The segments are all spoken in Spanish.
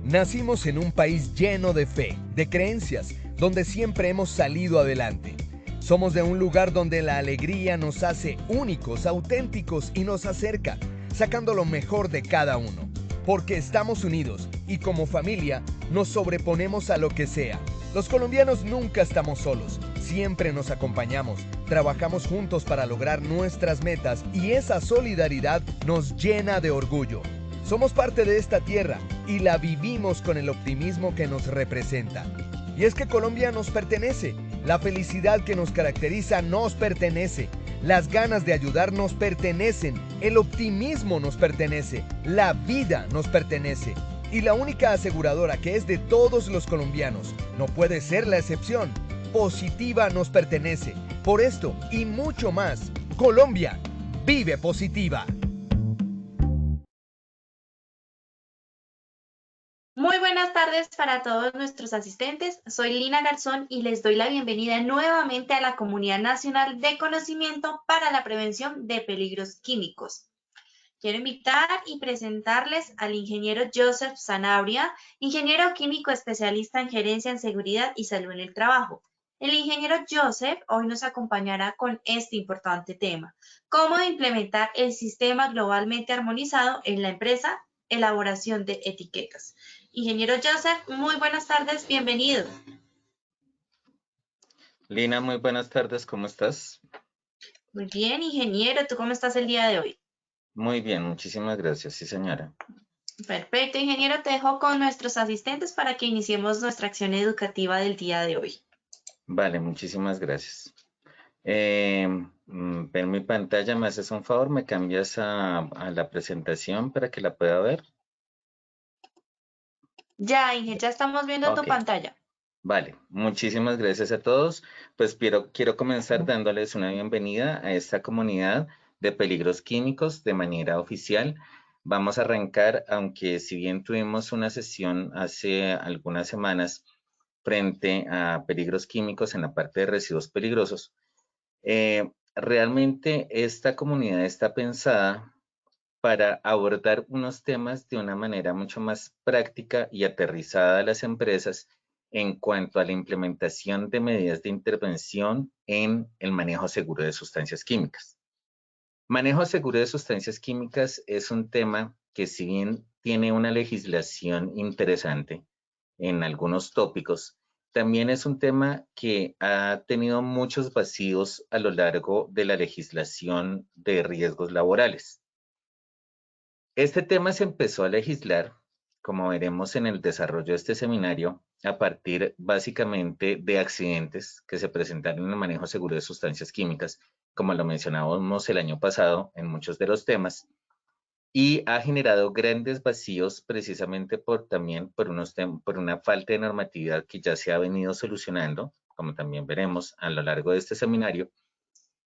Nacimos en un país lleno de fe, de creencias, donde siempre hemos salido adelante. Somos de un lugar donde la alegría nos hace únicos, auténticos y nos acerca, sacando lo mejor de cada uno. Porque estamos unidos y como familia nos sobreponemos a lo que sea. Los colombianos nunca estamos solos, siempre nos acompañamos, trabajamos juntos para lograr nuestras metas y esa solidaridad nos llena de orgullo. Somos parte de esta tierra y la vivimos con el optimismo que nos representa. Y es que Colombia nos pertenece, la felicidad que nos caracteriza nos pertenece, las ganas de ayudar nos pertenecen, el optimismo nos pertenece, la vida nos pertenece. Y la única aseguradora que es de todos los colombianos, no puede ser la excepción, Positiva nos pertenece. Por esto y mucho más, Colombia vive Positiva. Muy buenas tardes para todos nuestros asistentes. Soy Lina Garzón y les doy la bienvenida nuevamente a la Comunidad Nacional de Conocimiento para la Prevención de Peligros Químicos. Quiero invitar y presentarles al ingeniero Joseph Sanabria, ingeniero químico especialista en gerencia en seguridad y salud en el trabajo. El ingeniero Joseph hoy nos acompañará con este importante tema: cómo implementar el sistema globalmente armonizado en la empresa, elaboración de etiquetas. Ingeniero Joseph, muy buenas tardes, bienvenido. Lina, muy buenas tardes, ¿cómo estás? Muy bien, ingeniero, ¿tú cómo estás el día de hoy? Muy bien, muchísimas gracias, sí señora. Perfecto, ingeniero, te dejo con nuestros asistentes para que iniciemos nuestra acción educativa del día de hoy. Vale, muchísimas gracias. Ven mi pantalla, ¿me haces un favor? ¿Me cambias a la presentación para que la pueda ver? Ya, Inge, ya estamos viendo tu Ok, pantalla. vale, muchísimas gracias a todos. Pues quiero comenzar dándoles una bienvenida a esta comunidad de peligros químicos de manera oficial. Vamos a arrancar, aunque si bien tuvimos una sesión hace algunas semanas frente a peligros químicos en la parte de residuos peligrosos, realmente esta comunidad está pensada para abordar unos temas de una manera mucho más práctica y aterrizada a las empresas en cuanto a la implementación de medidas de intervención en el manejo seguro de sustancias químicas. Manejo seguro de sustancias químicas es un tema que, si bien tiene una legislación interesante en algunos tópicos, también es un tema que ha tenido muchos vacíos a lo largo de la legislación de riesgos laborales. Este tema se empezó a legislar, como veremos en el desarrollo de este seminario, a partir básicamente de accidentes que se presentaron en el manejo seguro de sustancias químicas, como lo mencionábamos el año pasado en muchos de los temas, y ha generado grandes vacíos precisamente también por una falta de normatividad que ya se ha venido solucionando, como también veremos a lo largo de este seminario.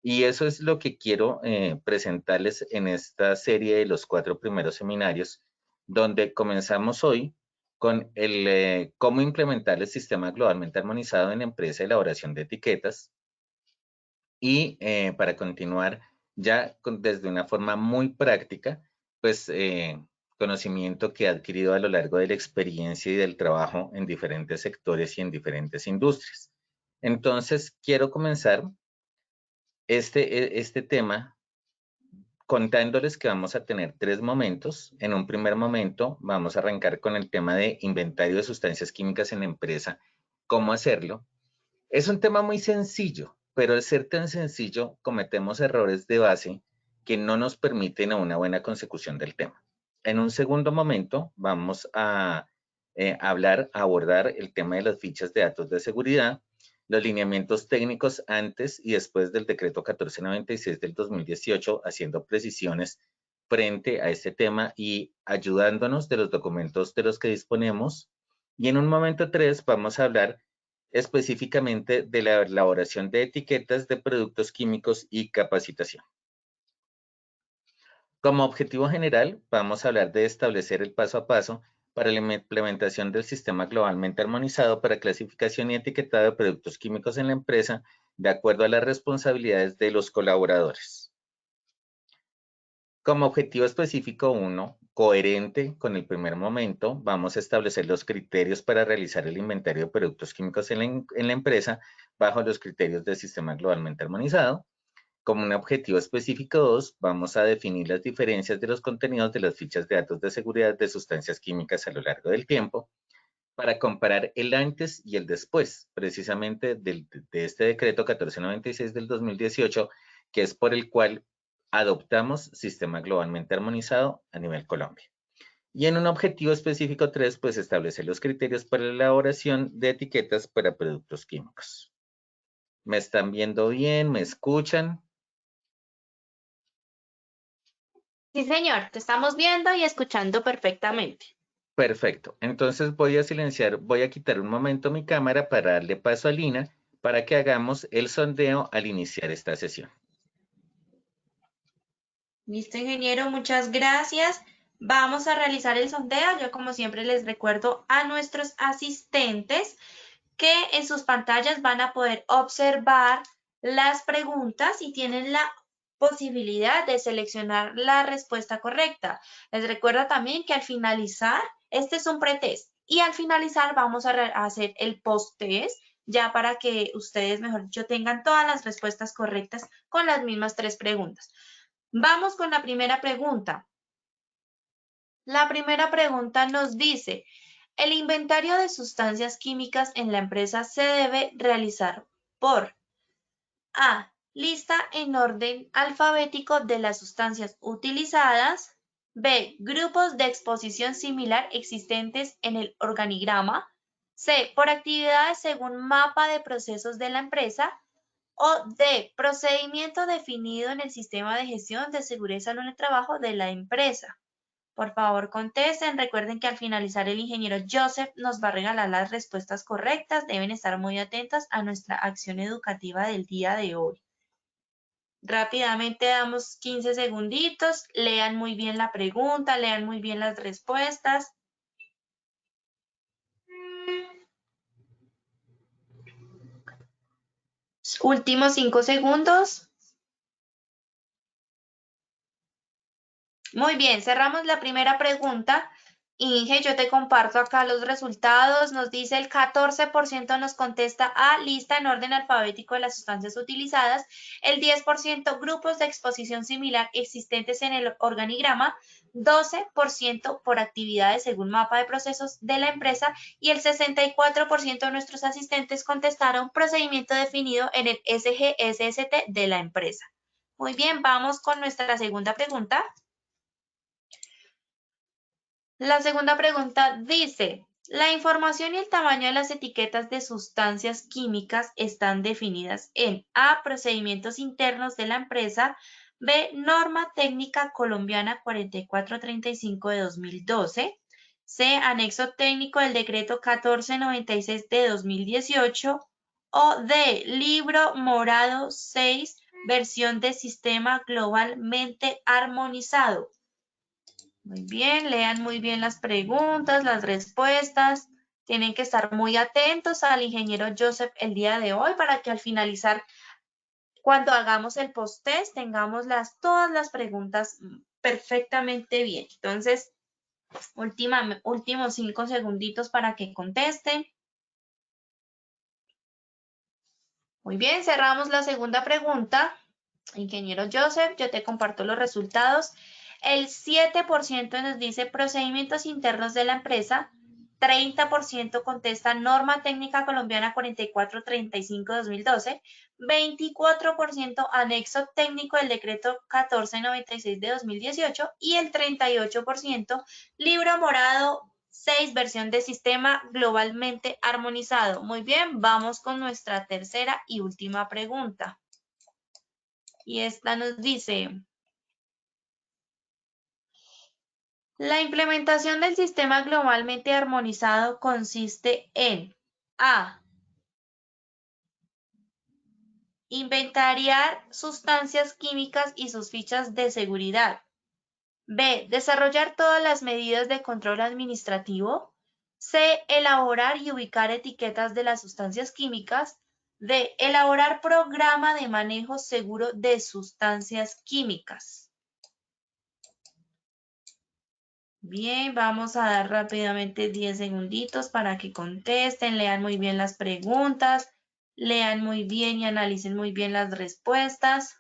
Y eso es lo que quiero presentarles en esta serie de los 4 primeros seminarios, donde comenzamos hoy con cómo implementar el sistema globalmente armonizado en empresa de elaboración de etiquetas, y para continuar ya desde una forma muy práctica, pues conocimiento que ha adquirido a lo largo de la experiencia y del trabajo en diferentes sectores y en diferentes industrias. Entonces, quiero comenzar este tema contándoles que vamos a tener 3 momentos. En un primer momento vamos a arrancar con el tema de inventario de sustancias químicas en la empresa, cómo hacerlo. Es un tema muy sencillo, pero al ser tan sencillo cometemos errores de base que no nos permiten a una buena consecución del tema. En un segundo momento vamos a abordar el tema de las fichas de datos de seguridad, los lineamientos técnicos antes y después del decreto 1496 del 2018, haciendo precisiones frente a este tema y ayudándonos de los documentos de los que disponemos. Y en un momento 3 vamos a hablar específicamente de la elaboración de etiquetas de productos químicos y capacitación. Como objetivo general, vamos a hablar de establecer el paso a paso para la implementación del sistema globalmente armonizado para clasificación y etiquetado de productos químicos en la empresa de acuerdo a las responsabilidades de los colaboradores. Como objetivo específico 1, coherente con el primer momento, vamos a establecer los criterios para realizar el inventario de productos químicos en la empresa bajo los criterios del sistema globalmente armonizado. Como un objetivo específico 2, vamos a definir las diferencias de los contenidos de las fichas de datos de seguridad de sustancias químicas a lo largo del tiempo para comparar el antes y el después, precisamente de este decreto 1496 del 2018, que es por el cual adoptamos sistema globalmente armonizado a nivel Colombia. Y en un objetivo específico 3, pues establecer los criterios para la elaboración de etiquetas para productos químicos. ¿Me están viendo bien? ¿Me escuchan? Sí, señor, te estamos viendo y escuchando perfectamente. Perfecto. Entonces voy a quitar un momento mi cámara para darle paso a Lina para que hagamos el sondeo al iniciar esta sesión. Listo, ingeniero, muchas gracias. Vamos a realizar el sondeo. Yo, como siempre, les recuerdo a nuestros asistentes que en sus pantallas van a poder observar las preguntas y tienen la posibilidad de seleccionar la respuesta correcta. Les recuerdo también que al finalizar, este es un pretest, y al finalizar vamos a hacer el post-test ya para que ustedes, mejor dicho, tengan todas las respuestas correctas con las mismas 3 preguntas. Vamos con la primera pregunta. La primera pregunta nos dice, el inventario de sustancias químicas en la empresa se debe realizar por A. Lista en orden alfabético de las sustancias utilizadas. B. Grupos de exposición similar existentes en el organigrama. C. Por actividades según mapa de procesos de la empresa. O D. Procedimiento definido en el sistema de gestión de seguridad y salud en el trabajo de la empresa. Por favor, contesten. Recuerden que al finalizar el ingeniero Joseph nos va a regalar las respuestas correctas. Deben estar muy atentas a nuestra acción educativa del día de hoy. Rápidamente damos 15 segunditos. Lean muy bien la pregunta, lean muy bien las respuestas. Últimos 5 segundos. Muy bien, cerramos la primera pregunta. Inge, yo te comparto acá los resultados. Nos dice el 14% nos contesta A, lista en orden alfabético de las sustancias utilizadas, el 10% grupos de exposición similar existentes en el organigrama, 12% por actividades según mapa de procesos de la empresa y el 64% de nuestros asistentes contestaron procedimiento definido en el SGSST de la empresa. Muy bien, vamos con nuestra segunda pregunta. La segunda pregunta dice, la información y el tamaño de las etiquetas de sustancias químicas están definidas en A, procedimientos internos de la empresa, B, norma técnica colombiana 4435 de 2012, C, anexo técnico del decreto 1496 de 2018, o D, libro morado 6, versión de sistema globalmente armonizado. Muy bien, lean muy bien las preguntas, las respuestas. Tienen que estar muy atentos al ingeniero Joseph el día de hoy para que al finalizar, cuando hagamos el post-test, tengamos todas las preguntas perfectamente bien. Entonces, últimos 5 segunditos para que contesten. Muy bien, cerramos la segunda pregunta. Ingeniero Joseph, yo te comparto los resultados. El 7% nos dice procedimientos internos de la empresa, 30% contesta norma técnica colombiana 4435-2012, 24% anexo técnico del decreto 1496 de 2018 y el 38% libro morado 6, versión de sistema globalmente armonizado. Muy bien, vamos con nuestra tercera y última pregunta. Y esta nos dice, la implementación del sistema globalmente armonizado consiste en A. Inventariar sustancias químicas y sus fichas de seguridad. B. Desarrollar todas las medidas de control administrativo. C. Elaborar y ubicar etiquetas de las sustancias químicas. D. Elaborar programa de manejo seguro de sustancias químicas. Bien, vamos a dar rápidamente 10 segunditos para que contesten, lean muy bien las preguntas, lean muy bien y analicen muy bien las respuestas.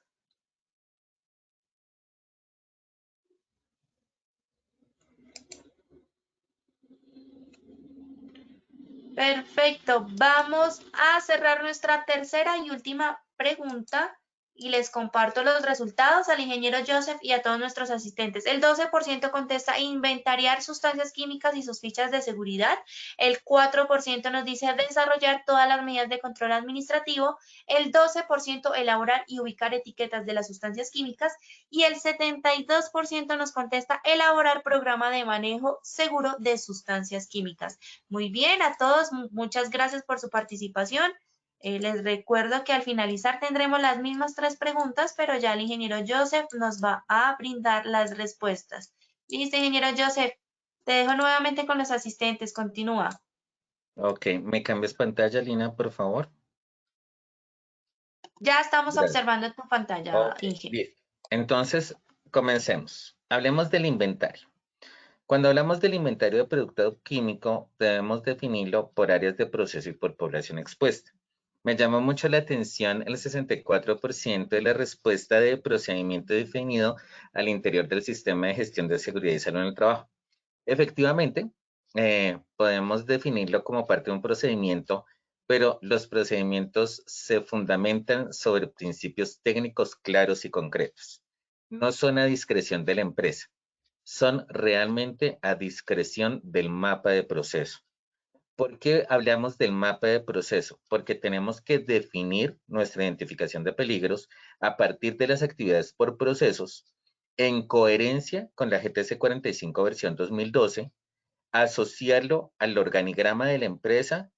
Perfecto, vamos a cerrar nuestra tercera y última pregunta y les comparto los resultados al ingeniero Joseph y a todos nuestros asistentes. El 12% contesta inventariar sustancias químicas y sus fichas de seguridad. El 4% nos dice desarrollar todas las medidas de control administrativo. El 12% elaborar y ubicar etiquetas de las sustancias químicas. Y el 72% nos contesta elaborar programa de manejo seguro de sustancias químicas. Muy bien, a todos, muchas gracias por su participación. Les recuerdo que al finalizar tendremos las mismas 3 preguntas, pero ya el ingeniero Joseph nos va a brindar las respuestas. Listo, ingeniero Joseph, te dejo nuevamente con los asistentes. Continúa. Ok, ¿me cambias pantalla, Lina, por favor? Ya estamos Gracias. observando tu pantalla, Ok, Inge. listo. Entonces, comencemos. Hablemos del inventario. Cuando hablamos del inventario de producto químico, debemos definirlo por áreas de proceso y por población expuesta. Me llamó mucho la atención el 64% de la respuesta de procedimiento definido al interior del sistema de gestión de seguridad y salud en el trabajo. Efectivamente, podemos definirlo como parte de un procedimiento, pero los procedimientos se fundamentan sobre principios técnicos claros y concretos. No son a discreción de la empresa, son realmente a discreción del mapa de proceso. ¿Por qué hablamos del mapa de proceso? Porque tenemos que definir nuestra identificación de peligros a partir de las actividades por procesos en coherencia con la GTC 45 versión 2012, asociarlo al organigrama de la empresa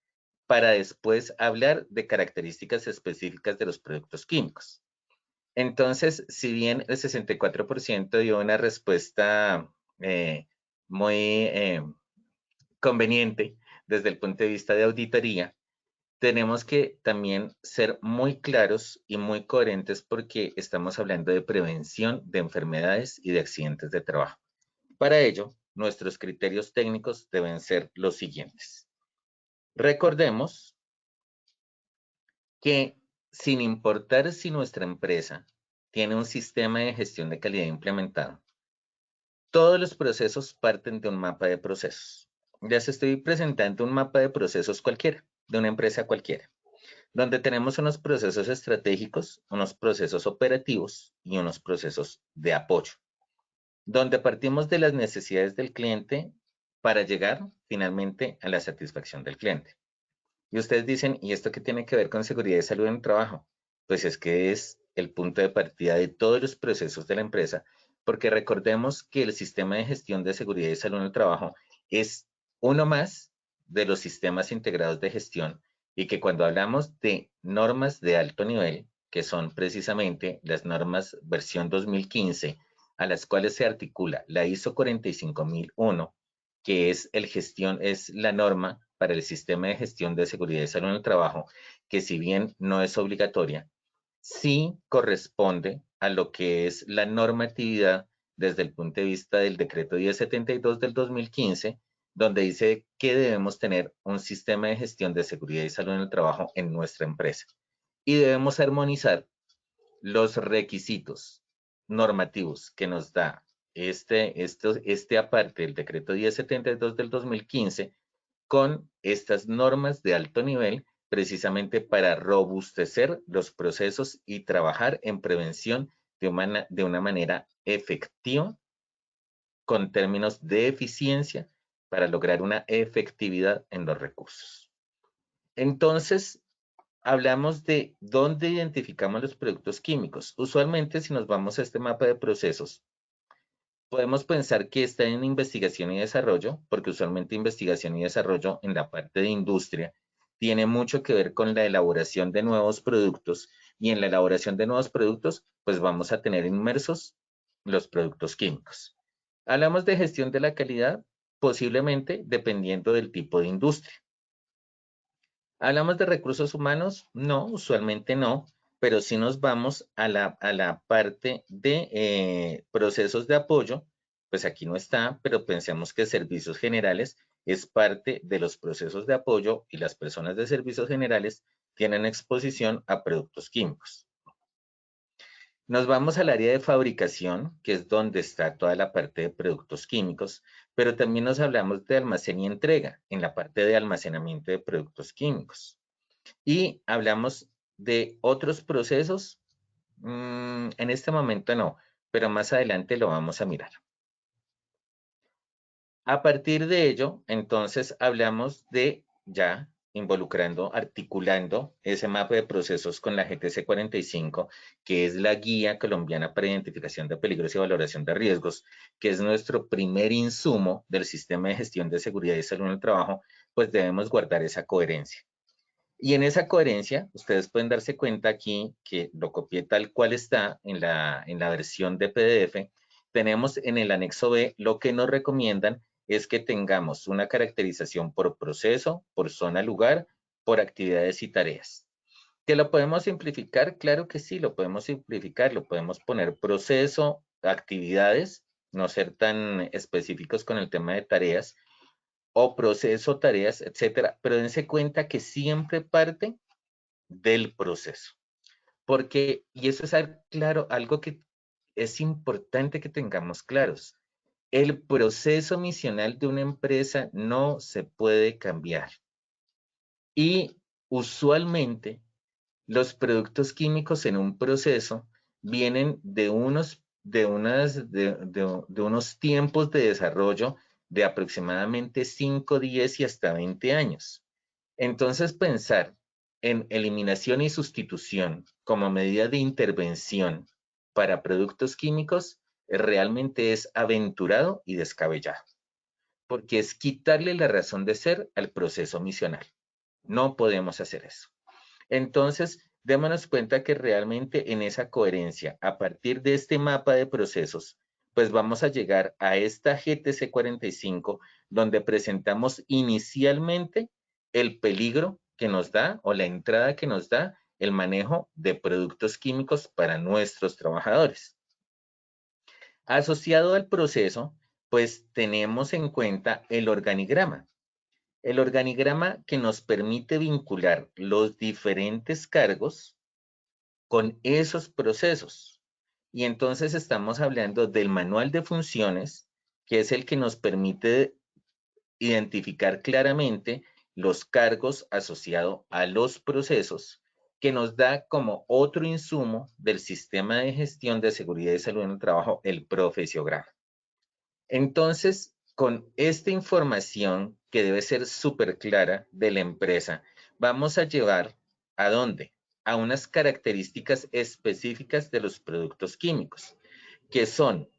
para después hablar de características específicas de los productos químicos. Entonces, si bien el 64% dio una respuesta muy conveniente desde el punto de vista de auditoría, tenemos que también ser muy claros y muy coherentes porque estamos hablando de prevención de enfermedades y de accidentes de trabajo. Para ello, nuestros criterios técnicos deben ser los siguientes. Recordemos que sin importar si nuestra empresa tiene un sistema de gestión de calidad implementado, todos los procesos parten de un mapa de procesos. Les estoy presentando un mapa de procesos cualquiera, de una empresa cualquiera, donde tenemos unos procesos estratégicos, unos procesos operativos y unos procesos de apoyo, donde partimos de las necesidades del cliente para llegar finalmente a la satisfacción del cliente. Y ustedes dicen, ¿y esto qué tiene que ver con seguridad y salud en el trabajo? Pues es que es el punto de partida de todos los procesos de la empresa, porque recordemos que el sistema de gestión de seguridad y salud en el trabajo es uno más de los sistemas integrados de gestión y que cuando hablamos de normas de alto nivel, que son precisamente las normas versión 2015, a las cuales se articula la ISO 45001, que es la norma para el sistema de gestión de seguridad y salud en el trabajo, que si bien no es obligatoria, sí corresponde a lo que es la normatividad desde el punto de vista del decreto 1072 del 2015, donde dice que debemos tener un sistema de gestión de seguridad y salud en el trabajo en nuestra empresa. Y debemos armonizar los requisitos normativos que nos da este aparte del decreto 1072 del 2015 con estas normas de alto nivel precisamente para robustecer los procesos y trabajar en prevención de una manera efectiva con términos de eficiencia para lograr una efectividad en los recursos. Entonces, hablamos de dónde identificamos los productos químicos. Usualmente, si nos vamos a este mapa de procesos, podemos pensar que está en investigación y desarrollo, porque usualmente investigación y desarrollo en la parte de industria tiene mucho que ver con la elaboración de nuevos productos y en la elaboración de nuevos productos, pues vamos a tener inmersos los productos químicos. Hablamos de gestión de la calidad, posiblemente dependiendo del tipo de industria. ¿Hablamos de recursos humanos? No, usualmente no, pero sí nos vamos a la parte de procesos de apoyo, pues aquí no está, pero pensemos que servicios generales es parte de los procesos de apoyo y las personas de servicios generales tienen exposición a productos químicos. Nos vamos al área de fabricación, que es donde está toda la parte de productos químicos, pero también nos hablamos de almacén y entrega, en la parte de almacenamiento de productos químicos. Y hablamos de otros procesos, en este momento no, pero más adelante lo vamos a mirar. A partir de ello, entonces hablamos de ya involucrando, articulando ese mapa de procesos con la GTC 45, que es la Guía Colombiana para Identificación de Peligros y Valoración de Riesgos, que es nuestro primer insumo del sistema de gestión de seguridad y salud en el trabajo, pues debemos guardar esa coherencia. Y en esa coherencia, ustedes pueden darse cuenta aquí que lo copié tal cual está en la versión de PDF. Tenemos en el anexo B lo que nos recomiendan es que tengamos una caracterización por proceso, por zona lugar, por actividades y tareas. ¿Que lo podemos simplificar? Claro que sí, lo podemos simplificar, lo podemos poner proceso, actividades, no ser tan específicos con el tema de tareas, o proceso, tareas, etcétera, pero dense cuenta que siempre parte del proceso. Porque, y eso es claro, algo que es importante que tengamos claros, el proceso misional de una empresa no se puede cambiar. Y usualmente los productos químicos en un proceso vienen de unos tiempos de desarrollo de aproximadamente 5, 10 y hasta 20 años. Entonces, pensar en eliminación y sustitución como medida de intervención para productos químicos realmente es aventurado y descabellado, porque es quitarle la razón de ser al proceso misional. No podemos hacer eso. Entonces, démonos cuenta que realmente en esa coherencia, a partir de este mapa de procesos, pues vamos a llegar a esta GTC 45, donde presentamos inicialmente el peligro que nos da o la entrada que nos da el manejo de productos químicos para nuestros trabajadores. Asociado al proceso, pues tenemos en cuenta el organigrama. El organigrama que nos permite vincular los diferentes cargos con esos procesos. Y entonces estamos hablando del manual de funciones, que es el que nos permite identificar claramente los cargos asociados a los procesos, que nos da como otro insumo del sistema de gestión de seguridad y salud en el trabajo, el profesiograma. Entonces, con esta información que debe ser súper clara de la empresa, vamos a llevar ¿a dónde? A unas características específicas de los productos químicos, que son,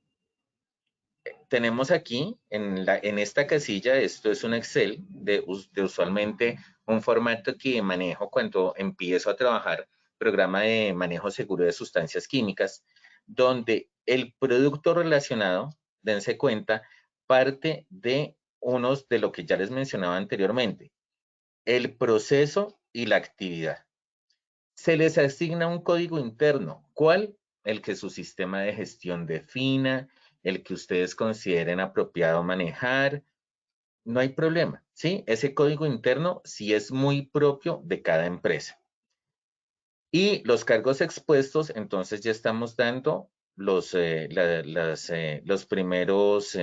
tenemos aquí en esta casilla, esto es un Excel de usualmente un formato que manejo cuando empiezo a trabajar, programa de manejo seguro de sustancias químicas, donde el producto relacionado, dense cuenta, parte de unos de lo que ya les mencionaba anteriormente, el proceso y la actividad. Se les asigna un código interno. ¿Cuál? El que su sistema de gestión defina, el que ustedes consideren apropiado manejar. No hay problema, ¿sí? Ese código interno sí es muy propio de cada empresa. Y los cargos expuestos, entonces ya estamos dando las primeras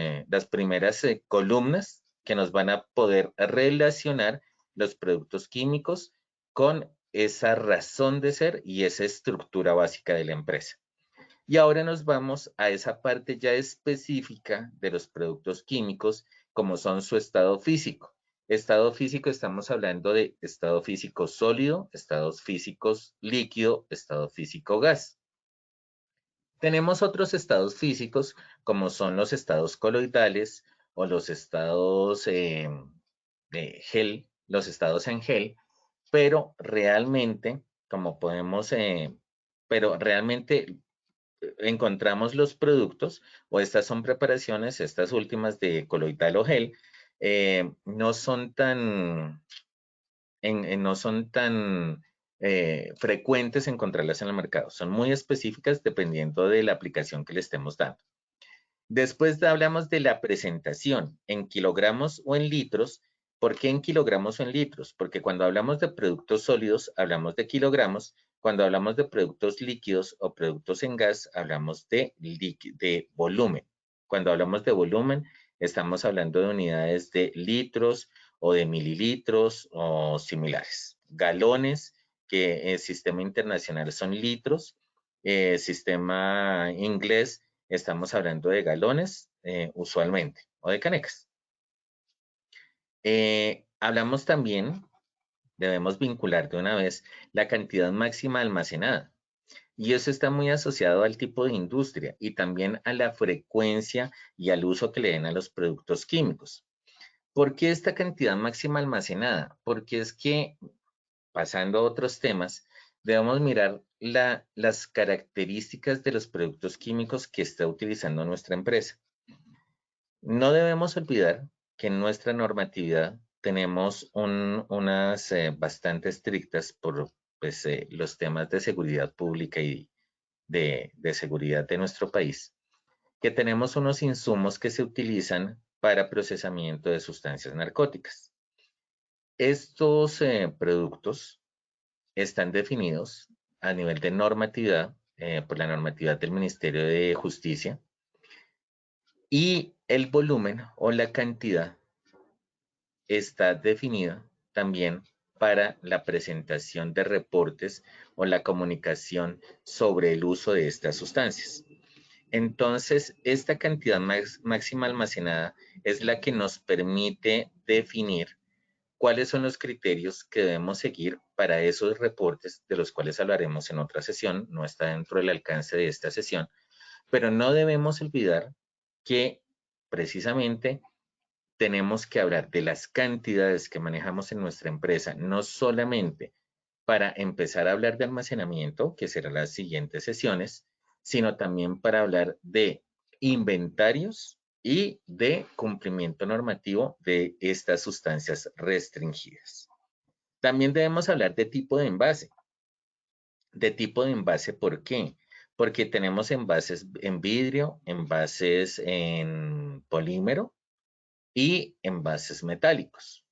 columnas que nos van a poder relacionar los productos químicos con esa razón de ser y esa estructura básica de la empresa. Y ahora nos vamos a esa parte ya específica de los productos químicos, como son su estado físico. Estado físico, estamos hablando de estado físico sólido, estados físicos líquido, estado físico gas. Tenemos otros estados físicos, como son los estados coloidales o los estados de gel, los estados en gel, pero realmente, encontramos los productos, o estas son preparaciones, estas últimas de coloidal o gel, no son tan frecuentes encontrarlas en el mercado. Son muy específicas dependiendo de la aplicación que le estemos dando. Después hablamos de la presentación en kilogramos o en litros. ¿Por qué en kilogramos o en litros? Porque cuando hablamos de productos sólidos, hablamos de kilogramos. Cuando hablamos de productos líquidos o productos en gas, hablamos de volumen. Cuando hablamos de volumen, estamos hablando de unidades de litros o de mililitros o similares. Galones, que el sistema internacional son litros, sistema inglés, estamos hablando de galones usualmente o de canecas. Hablamos también, debemos vincular de una vez la cantidad máxima almacenada. Y eso está muy asociado al tipo de industria y también a la frecuencia y al uso que le den a los productos químicos. ¿Por qué esta cantidad máxima almacenada? Porque es que, pasando a otros temas, debemos mirar las características de los productos químicos que está utilizando nuestra empresa. No debemos olvidar que en nuestra normatividad tenemos unas bastante estrictas por los temas de seguridad pública y de seguridad de nuestro país, que tenemos unos insumos que se utilizan para procesamiento de sustancias narcóticas. Estos productos están definidos a nivel de normatividad por la normatividad del Ministerio de Justicia y el volumen o la cantidad está definida también para la presentación de reportes o la comunicación sobre el uso de estas sustancias. Entonces, esta cantidad máxima almacenada es la que nos permite definir cuáles son los criterios que debemos seguir para esos reportes, de los cuales hablaremos en otra sesión, no está dentro del alcance de esta sesión, pero no debemos olvidar que precisamente tenemos que hablar de las cantidades que manejamos en nuestra empresa, no solamente para empezar a hablar de almacenamiento, que serán las siguientes sesiones, sino también para hablar de inventarios y de cumplimiento normativo de estas sustancias restringidas. También debemos hablar de tipo de envase. De tipo de envase, ¿por qué? Porque tenemos envases en vidrio, envases en polímero y envases metálicos.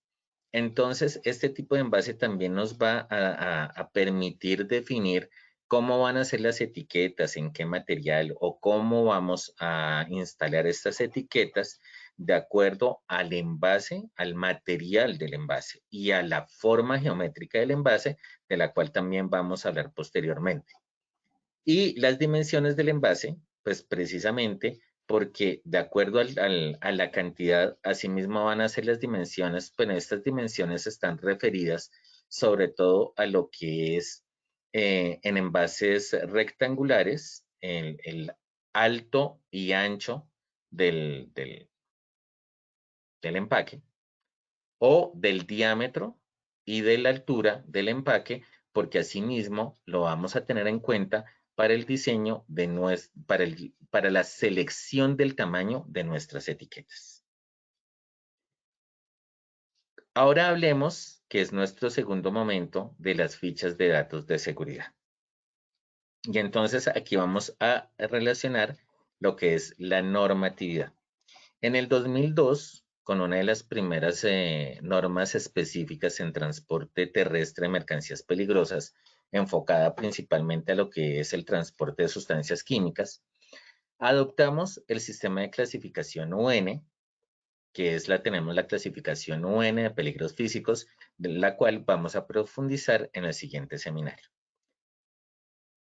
Entonces, este tipo de envase también nos va a permitir definir cómo van a ser las etiquetas, en qué material o cómo vamos a instalar estas etiquetas de acuerdo al envase, al material del envase y a la forma geométrica del envase, de la cual también vamos a hablar posteriormente. Y las dimensiones del envase, pues precisamente porque de acuerdo a la cantidad, asimismo van a ser las dimensiones, pero estas dimensiones están referidas sobre todo a lo que es en envases rectangulares, el alto y ancho del empaque, o del diámetro y de la altura del empaque, porque asimismo lo vamos a tener en cuenta para el diseño para la selección del tamaño de nuestras etiquetas. Ahora hablemos, que es nuestro segundo momento, de las fichas de datos de seguridad. Y entonces aquí vamos a relacionar lo que es la normatividad. En el 2002, con una de las primeras normas específicas en transporte terrestre de mercancías peligrosas, enfocada principalmente a lo que es el transporte de sustancias químicas, adoptamos el sistema de clasificación UN, que tenemos la clasificación UN de peligros físicos, de la cual vamos a profundizar en el siguiente seminario.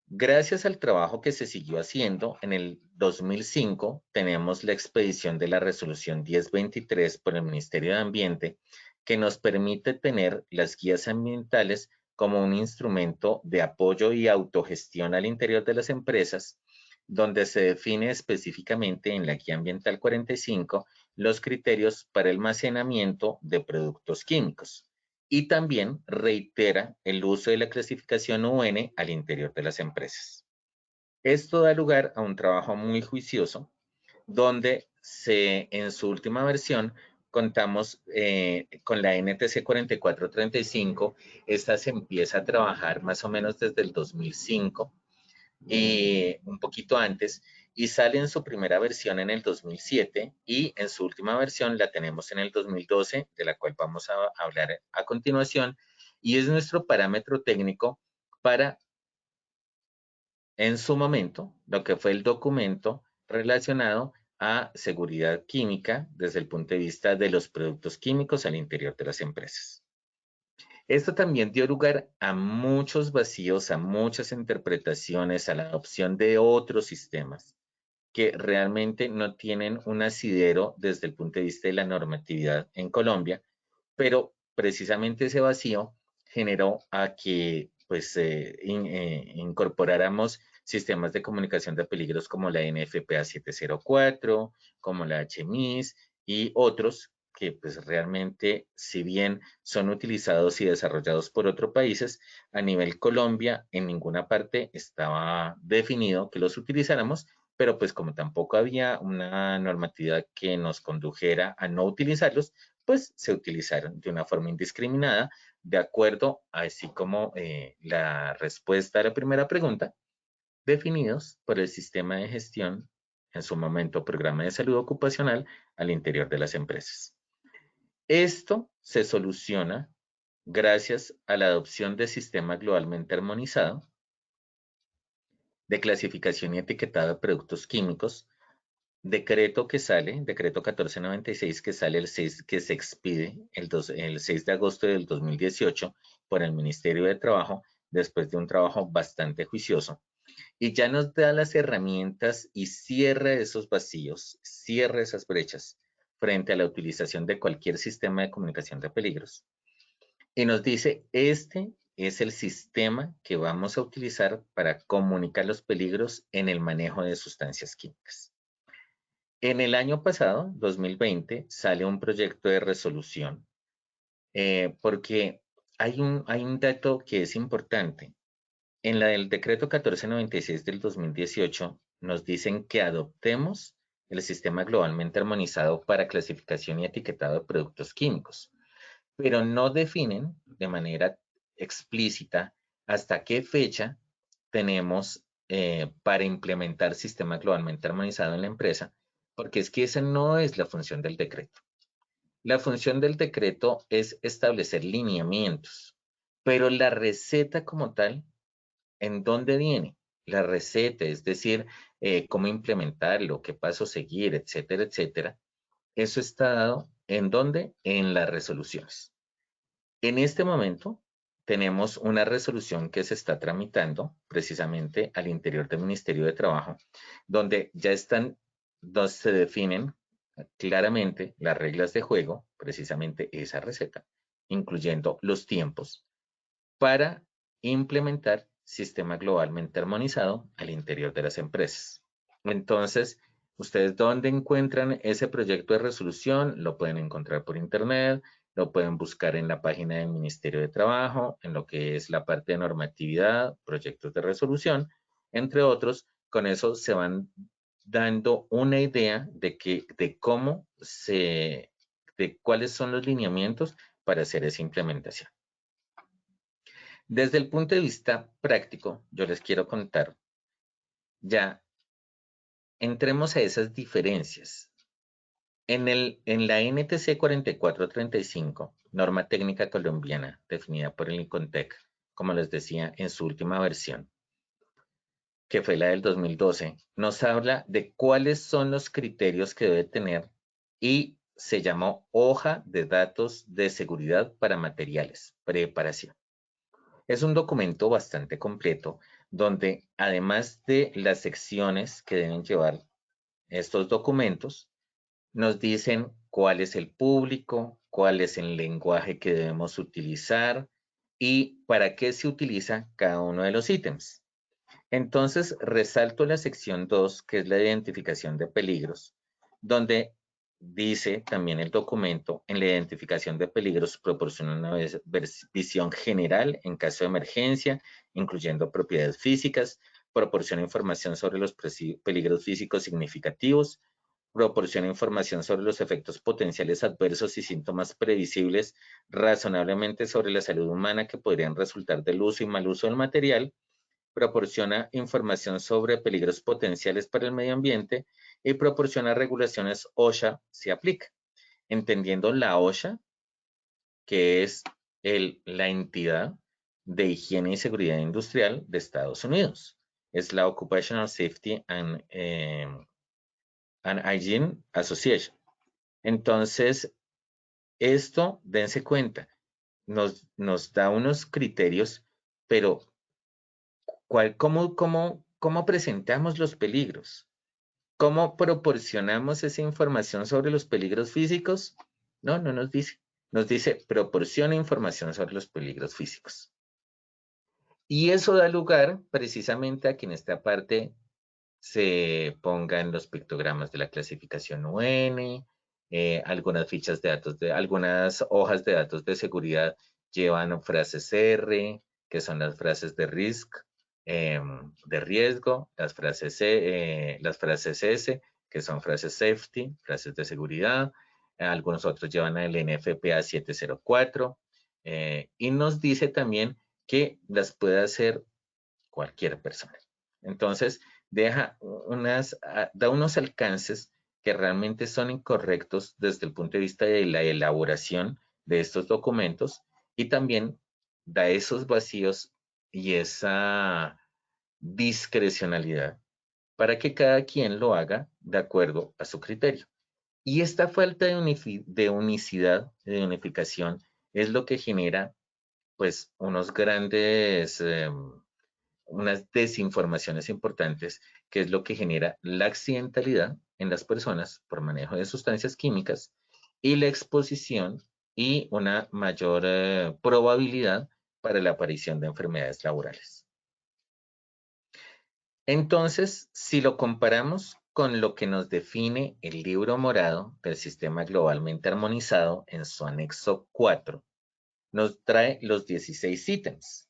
Gracias al trabajo que se siguió haciendo, en el 2005 tenemos la expedición de la resolución 1023 por el Ministerio de Ambiente, que nos permite tener las guías ambientales como un instrumento de apoyo y autogestión al interior de las empresas, donde se define específicamente en la Guía Ambiental 45 los criterios para el almacenamiento de productos químicos. Y también reitera el uso de la clasificación UN al interior de las empresas. Esto da lugar a un trabajo muy juicioso, donde en su última versión contamos con la NTC 4435. Esta se empieza a trabajar más o menos desde el 2005, un poquito antes, y sale en su primera versión en el 2007 y en su última versión la tenemos en el 2012, de la cual vamos a hablar a continuación, y es nuestro parámetro técnico para, en su momento, lo que fue el documento relacionado a seguridad química desde el punto de vista de los productos químicos al interior de las empresas. Esto también dio lugar a muchos vacíos, a muchas interpretaciones, a la adopción de otros sistemas que realmente no tienen un asidero desde el punto de vista de la normatividad en Colombia, pero precisamente ese vacío generó a que pues, incorporáramos sistemas de comunicación de peligros como la NFPA 704, como la HMIS y otros que pues realmente, si bien son utilizados y desarrollados por otros países, a nivel Colombia en ninguna parte estaba definido que los utilizáramos, pero pues como tampoco había una normatividad que nos condujera a no utilizarlos, pues se utilizaron de una forma indiscriminada, de acuerdo, así como la respuesta a la primera pregunta, definidos por el sistema de gestión, en su momento programa de salud ocupacional, al interior de las empresas. Esto se soluciona gracias a la adopción de sistema globalmente armonizado de clasificación y etiquetado de productos químicos, decreto que sale, decreto 1496 que sale el 6, que se expide el 6 de agosto del 2018 por el Ministerio de Trabajo, después de un trabajo bastante juicioso, y ya nos da las herramientas y cierra esos vacíos, cierra esas brechas frente a la utilización de cualquier sistema de comunicación de peligros. Y nos dice, este es el sistema que vamos a utilizar para comunicar los peligros en el manejo de sustancias químicas. En el año pasado, 2020, sale un proyecto de resolución porque hay un dato que es importante. En la del decreto 1496 del 2018 nos dicen que adoptemos el sistema globalmente armonizado para clasificación y etiquetado de productos químicos, pero no definen de manera explícita hasta qué fecha tenemos para implementar sistema globalmente armonizado en la empresa, porque es que esa no es la función del decreto. La función del decreto es establecer lineamientos, pero la receta como tal, ¿en dónde viene? La receta, es decir, cómo implementarlo, qué paso seguir, etcétera, etcétera. Eso está dado ¿en dónde? En las resoluciones. En este momento tenemos una resolución que se está tramitando precisamente al interior del Ministerio de Trabajo, donde ya se definen claramente las reglas de juego, precisamente esa receta, incluyendo los tiempos para implementar sistema globalmente armonizado al interior de las empresas. Entonces, ¿ustedes dónde encuentran ese proyecto de resolución? Lo pueden encontrar por internet, lo pueden buscar en la página del Ministerio de Trabajo, en lo que es la parte de normatividad, proyectos de resolución, entre otros. Con eso se van dando una idea de cuáles son los lineamientos para hacer esa implementación. Desde el punto de vista práctico, yo les quiero contar, ya entremos a esas diferencias. En la NTC 4435, norma técnica colombiana definida por el INCONTEC, como les decía en su última versión, que fue la del 2012, nos habla de cuáles son los criterios que debe tener y se llamó hoja de datos de seguridad para materiales, preparación. Es un documento bastante completo donde además de las secciones que deben llevar estos documentos, nos dicen cuál es el público, cuál es el lenguaje que debemos utilizar y para qué se utiliza cada uno de los ítems. Entonces, resalto la sección 2, que es la identificación de peligros, donde dice también el documento, en la identificación de peligros proporciona una visión general en caso de emergencia, incluyendo propiedades físicas, proporciona información sobre los peligros físicos significativos, proporciona información sobre los efectos potenciales adversos y síntomas previsibles razonablemente sobre la salud humana que podrían resultar del uso y mal uso del material, proporciona información sobre peligros potenciales para el medio ambiente y proporciona regulaciones OSHA si aplica. Entendiendo la OSHA, que es la entidad de higiene y seguridad industrial de Estados Unidos. Es la Occupational Safety and Hygiene Association. Entonces, esto, dense cuenta, nos da unos criterios, pero ¿cómo presentamos los peligros? ¿Cómo proporcionamos esa información sobre los peligros físicos? No nos dice. Nos dice, proporciona información sobre los peligros físicos. Y eso da lugar precisamente a que en esta parte se pongan los pictogramas de la clasificación UN, algunas fichas de datos, algunas hojas de datos de seguridad llevan frases R, que son las frases de de riesgo, las frases S, que son frases safety, frases de seguridad. Algunos otros llevan el NFPA 704 y nos dice también que las puede hacer cualquier persona. Entonces, da unos alcances que realmente son incorrectos desde el punto de vista de la elaboración de estos documentos y también da esos vacíos y esa discrecionalidad para que cada quien lo haga de acuerdo a su criterio. Y esta falta de unicidad, de unificación, es lo que genera pues unas desinformaciones importantes, que es lo que genera la accidentalidad en las personas por manejo de sustancias químicas y la exposición y una mayor probabilidad para la aparición de enfermedades laborales. Entonces, si lo comparamos con lo que nos define el libro morado del sistema globalmente armonizado en su anexo 4, nos trae los 16 ítems.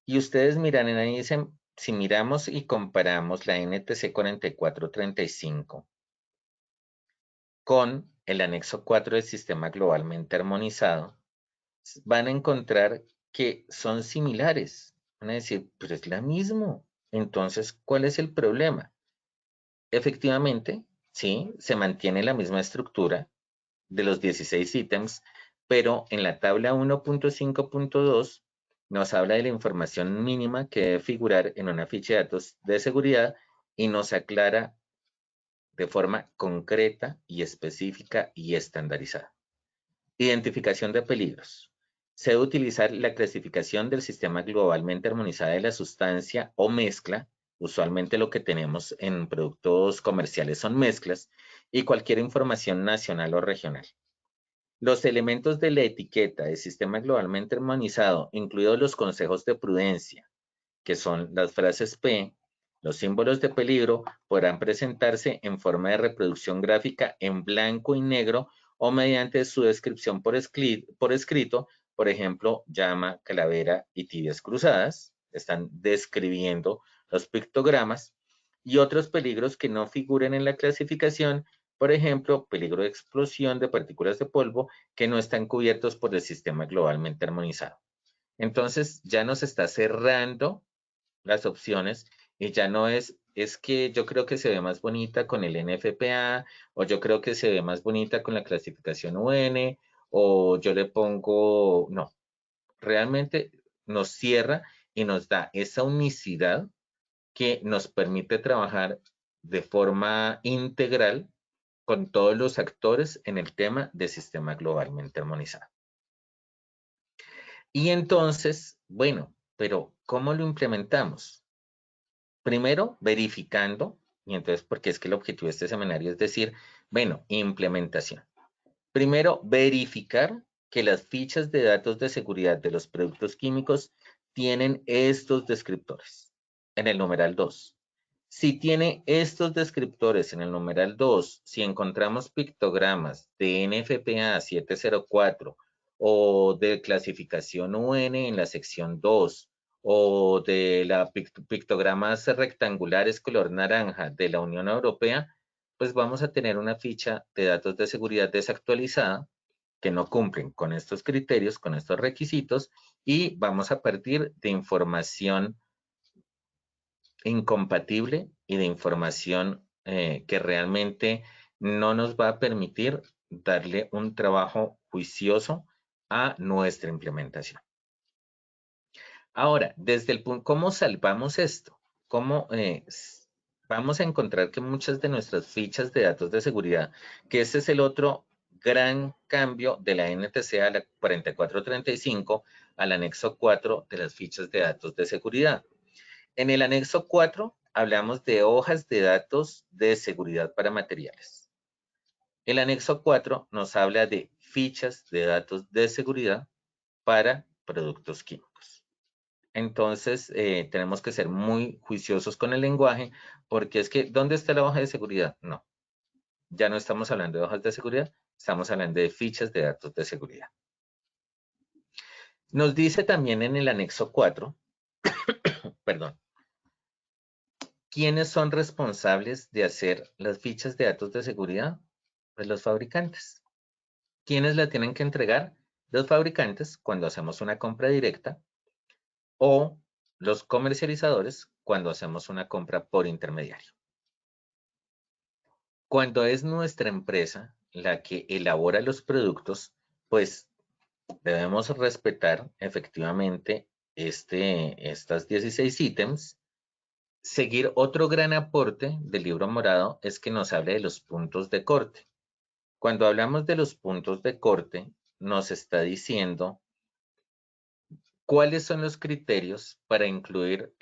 Y ustedes miran ahí, dicen, si miramos y comparamos la NTC 4435 con el anexo 4 del sistema globalmente armonizado, van a encontrar que son similares. Van a decir, pero es la misma. Entonces, ¿cuál es el problema? Efectivamente, sí, se mantiene la misma estructura de los 16 ítems, pero en la tabla 1.5.2 nos habla de la información mínima que debe figurar en una ficha de datos de seguridad y nos aclara de forma concreta y específica y estandarizada. Identificación de peligros. Se debe utilizar la clasificación del sistema globalmente armonizada de la sustancia o mezcla. Usualmente lo que tenemos en productos comerciales son mezclas y cualquier información nacional o regional. Los elementos de la etiqueta del sistema globalmente armonizado, incluidos los consejos de prudencia, que son las frases P, los símbolos de peligro, podrán presentarse en forma de reproducción gráfica en blanco y negro o mediante su descripción por escrito, por ejemplo, llama, calavera y tibias cruzadas. Están describiendo los pictogramas y otros peligros que no figuren en la clasificación. Por ejemplo, peligro de explosión de partículas de polvo que no están cubiertos por el sistema globalmente armonizado. Entonces, ya nos está cerrando las opciones y ya no es que yo creo que se ve más bonita con el NFPA o yo creo que se ve más bonita con la clasificación UN o yo le pongo, no, realmente nos cierra y nos da esa unicidad que nos permite trabajar de forma integral con todos los actores en el tema de sistema globalmente armonizado. Y entonces, bueno, pero ¿cómo lo implementamos? Primero, verificando, y entonces, porque es que el objetivo de este seminario es decir, bueno, implementación. Primero, verificar que las fichas de datos de seguridad de los productos químicos tienen estos descriptores en el numeral 2. Si tiene estos descriptores en el numeral 2, si encontramos pictogramas de NFPA 704 o de clasificación UN en la sección 2 o de la pictogramas rectangulares color naranja de la Unión Europea, pues vamos a tener una ficha de datos de seguridad desactualizada que no cumplen con estos criterios, con estos requisitos, y vamos a partir de información incompatible y de información que realmente no nos va a permitir darle un trabajo juicioso a nuestra implementación. Ahora, desde el punto, ¿cómo salvamos esto? ¿Cómo vamos a encontrar que muchas de nuestras fichas de datos de seguridad, que ese es el otro gran cambio de la NTC a la 4435 al anexo 4 de las fichas de datos de seguridad? En el anexo 4 hablamos de hojas de datos de seguridad para materiales. El anexo 4 nos habla de fichas de datos de seguridad para productos químicos. Entonces, tenemos que ser muy juiciosos con el lenguaje, porque es que, ¿dónde está la hoja de seguridad? No, ya no estamos hablando de hojas de seguridad, estamos hablando de fichas de datos de seguridad. Nos dice también en el anexo 4, perdón, ¿quiénes son responsables de hacer las fichas de datos de seguridad? Pues los fabricantes. ¿Quiénes la tienen que entregar? Los fabricantes cuando hacemos una compra directa o los comercializadores cuando hacemos una compra por intermediario. Cuando es nuestra empresa la que elabora los productos, pues debemos respetar efectivamente estas 16 ítems. Seguir otro gran aporte del libro morado es que nos habla de los puntos de corte. Cuando hablamos de los puntos de corte, nos está diciendo cuáles son los criterios para incluir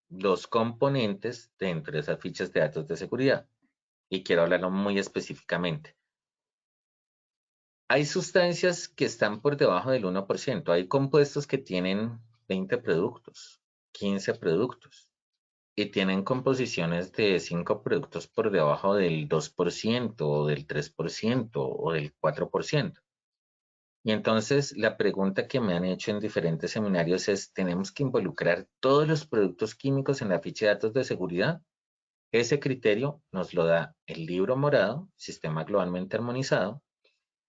los componentes dentro de esas fichas de datos de seguridad. Y quiero hablarlo muy específicamente. Hay sustancias que están por debajo del 1%. Hay compuestos que tienen 20 productos, 15 productos. Y tienen composiciones de 5 productos por debajo del 2% o del 3% o del 4%. Y entonces la pregunta que me han hecho en diferentes seminarios es, ¿tenemos que involucrar todos los productos químicos en la ficha de datos de seguridad? Ese criterio nos lo da el libro morado, Sistema Globalmente Armonizado,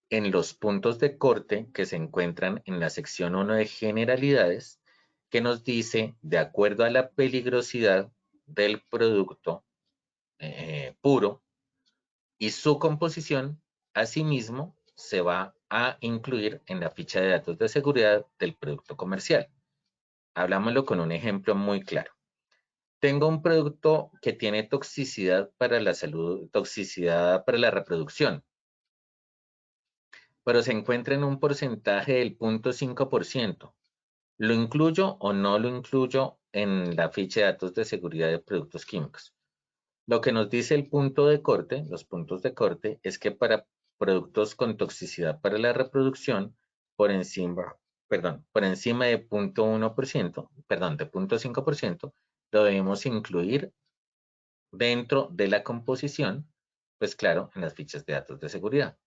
en los puntos de corte que se encuentran en la sección 1 de generalidades, que nos dice, de acuerdo a la peligrosidad del producto puro y su composición, asimismo, se va a incluir en la ficha de datos de seguridad del producto comercial. Hablámoslo con un ejemplo muy claro. Tengo un producto que tiene toxicidad para la salud, toxicidad para la reproducción, pero se encuentra en un porcentaje del 0.5%. ¿Lo incluyo o no lo incluyo en la ficha de datos de seguridad de productos químicos? Lo que nos dice el punto de corte, los puntos de corte, es que para productos con toxicidad para la reproducción, por encima de 0.1%, perdón, de 0.5%, lo debemos incluir dentro de la composición, pues claro, en las fichas de datos de seguridad.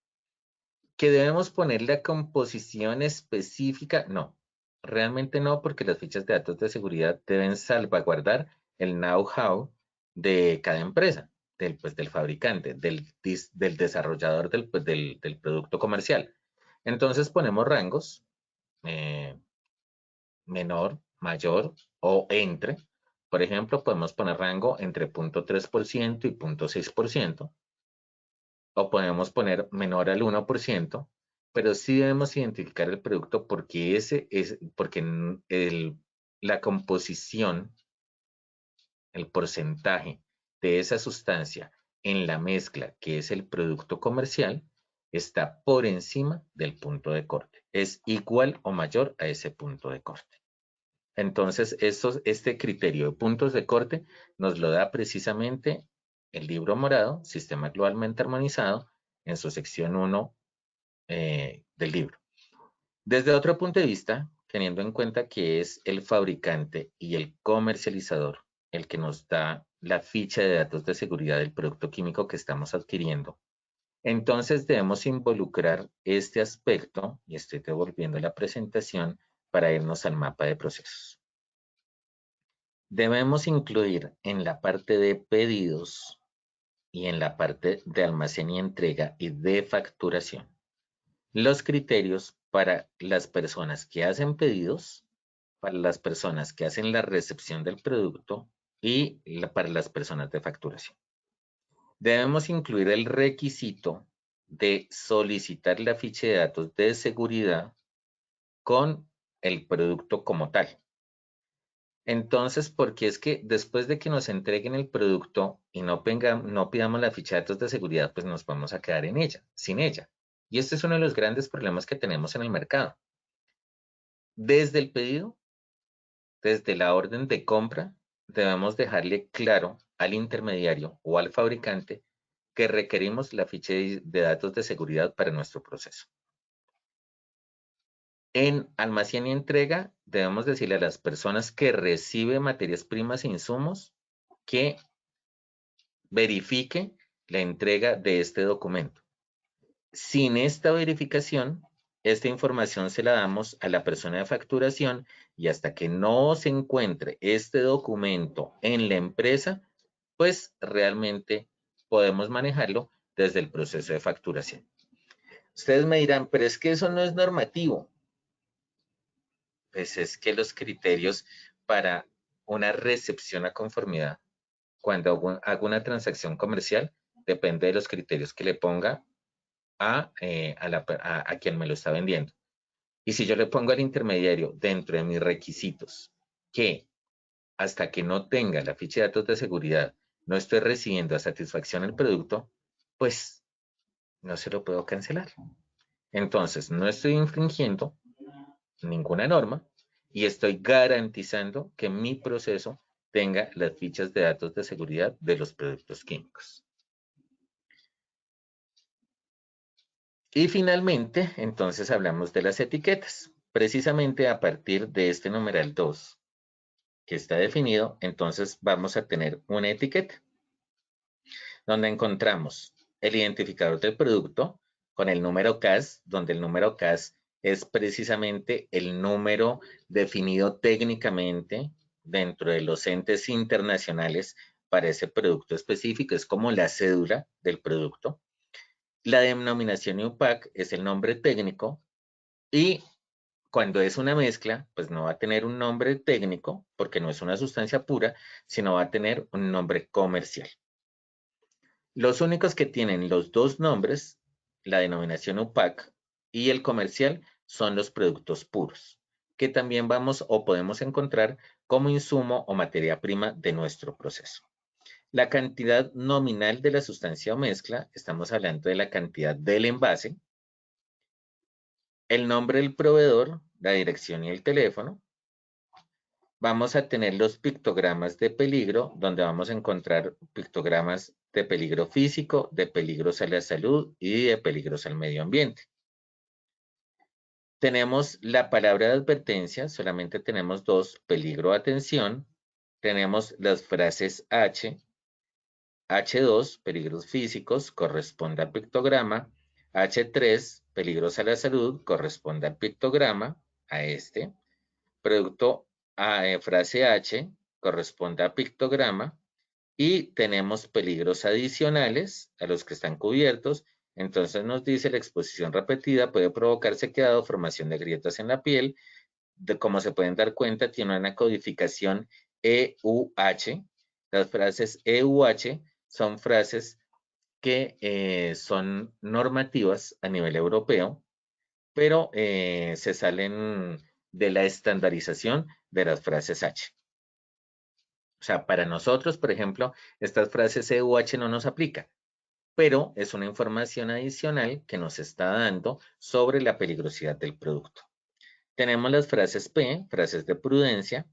¿Que debemos poner la composición específica? No, realmente no, porque las fichas de datos de seguridad deben salvaguardar el know-how de cada empresa, del fabricante, del desarrollador del producto comercial. Entonces ponemos rangos menor, mayor o entre. Por ejemplo, podemos poner rango entre 0.3% y 0.6%. O podemos poner menor al 1%, pero sí debemos identificar el producto porque la composición, el porcentaje de esa sustancia en la mezcla, que es el producto comercial, está por encima del punto de corte. Es igual o mayor a ese punto de corte. Entonces, este criterio de puntos de corte nos lo da precisamente el libro morado, Sistema Globalmente Armonizado, en su sección 1 del libro. Desde otro punto de vista, teniendo en cuenta que es el fabricante y el comercializador el que nos da la ficha de datos de seguridad del producto químico que estamos adquiriendo, entonces debemos involucrar este aspecto, y estoy devolviendo la presentación para irnos al mapa de procesos. Debemos incluir en la parte de pedidos y en la parte de almacén y entrega y de facturación los criterios para las personas que hacen pedidos, para las personas que hacen la recepción del producto y para las personas de facturación. Debemos incluir el requisito de solicitar la ficha de datos de seguridad con el producto como tal. Entonces, porque es que después de que nos entreguen el producto y no pidamos la ficha de datos de seguridad, pues nos vamos a quedar sin ella. Y este es uno de los grandes problemas que tenemos en el mercado. Desde el pedido, desde la orden de compra, debemos dejarle claro al intermediario o al fabricante que requerimos la ficha de datos de seguridad para nuestro proceso. En almacén y entrega, debemos decirle a las personas que reciben materias primas e insumos que verifique la entrega de este documento. Sin esta verificación, esta información se la damos a la persona de facturación y hasta que no se encuentre este documento en la empresa, pues realmente podemos manejarlo desde el proceso de facturación. Ustedes me dirán, pero es que eso no es normativo. Pues es que los criterios para una recepción a conformidad, cuando hago una transacción comercial, depende de los criterios que le ponga a quien me lo está vendiendo. Y si yo le pongo al intermediario dentro de mis requisitos que hasta que no tenga la ficha de datos de seguridad no estoy recibiendo a satisfacción el producto, pues no se lo puedo cancelar. Entonces, no estoy infringiendo ninguna norma y estoy garantizando que mi proceso tenga las fichas de datos de seguridad de los productos químicos. Y finalmente, entonces hablamos de las etiquetas. Precisamente a partir de este numeral 2 que está definido, entonces vamos a tener una etiqueta donde encontramos el identificador del producto con el número CAS, donde el número CAS es precisamente el número definido técnicamente dentro de los entes internacionales para ese producto específico, es como la cédula del producto. La denominación UPAC es el nombre técnico y cuando es una mezcla, pues no va a tener un nombre técnico porque no es una sustancia pura, sino va a tener un nombre comercial. Los únicos que tienen los dos nombres, la denominación UPAC y el comercial, son los productos puros, que también vamos o podemos encontrar como insumo o materia prima de nuestro proceso. La cantidad nominal de la sustancia o mezcla, estamos hablando de la cantidad del envase, el nombre del proveedor, la dirección y el teléfono. Vamos a tener los pictogramas de peligro, donde vamos a encontrar pictogramas de peligro físico, de peligros a la salud y de peligros al medio ambiente. Tenemos la palabra de advertencia, solamente tenemos dos, peligro, atención. Tenemos las frases H2, peligros físicos, corresponde al pictograma. H3, peligros a la salud, corresponde al pictograma, a este. Producto frase H, corresponde a pictograma. Y tenemos peligros adicionales a los que están cubiertos. Entonces nos dice la exposición repetida puede provocar sequedad o formación de grietas en la piel. Como se pueden dar cuenta, tiene una codificación EUH. Las frases EUH son frases que son normativas a nivel europeo, pero se salen de la estandarización de las frases H. O sea, para nosotros, por ejemplo, estas frases EUH no nos aplica, pero es una información adicional que nos está dando sobre la peligrosidad del producto. Tenemos las frases P, frases de prudencia,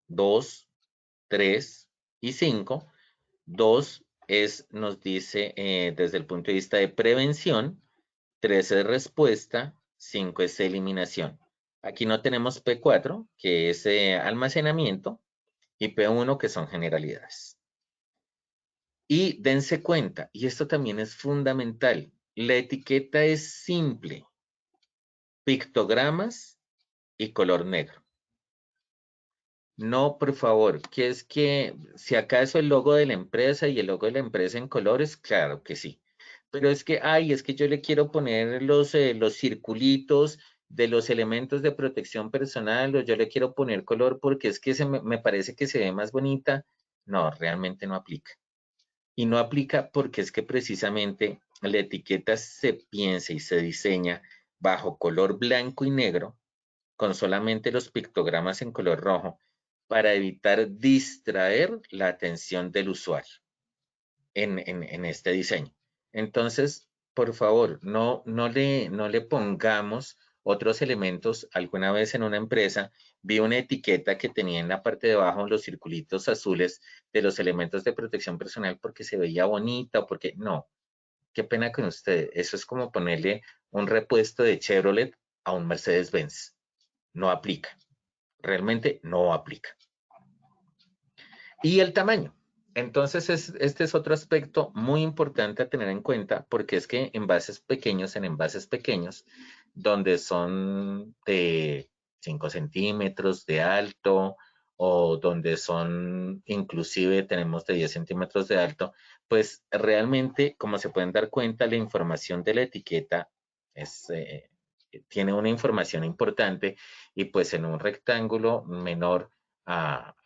2, 3 y 5. 2 nos dice desde el punto de vista de prevención, 3 es respuesta, 5 es eliminación. Aquí no tenemos P4, que es almacenamiento, y P1, que son generalidades. Y dense cuenta, y esto también es fundamental, la etiqueta es simple, pictogramas y color negro. No, por favor, que es que si acaso el logo de la empresa y el logo de la empresa en colores, claro que sí. Pero es que, ay, es que yo le quiero poner los circulitos de los elementos de protección personal, o yo le quiero poner color porque es que me parece que se ve más bonita. No, realmente no aplica. Y no aplica porque es que precisamente la etiqueta se piensa y se diseña bajo color blanco y negro, con solamente los pictogramas en color rojo, para evitar distraer la atención del usuario en este diseño. Entonces, por favor, no le pongamos otros elementos. Alguna vez en una empresa vi una etiqueta que tenía en la parte de abajo los circulitos azules de los elementos de protección personal porque se veía bonita o porque no. Qué pena con usted. Eso es como ponerle un repuesto de Chevrolet a un Mercedes-Benz. No aplica. Realmente no aplica. Y el tamaño. Entonces, este es otro aspecto muy importante a tener en cuenta, porque es que en envases pequeños, donde son de 5 centímetros de alto, o donde son, inclusive tenemos de 10 centímetros de alto, pues realmente, como se pueden dar cuenta, la información de la etiqueta tiene una información importante, y pues en un rectángulo menor a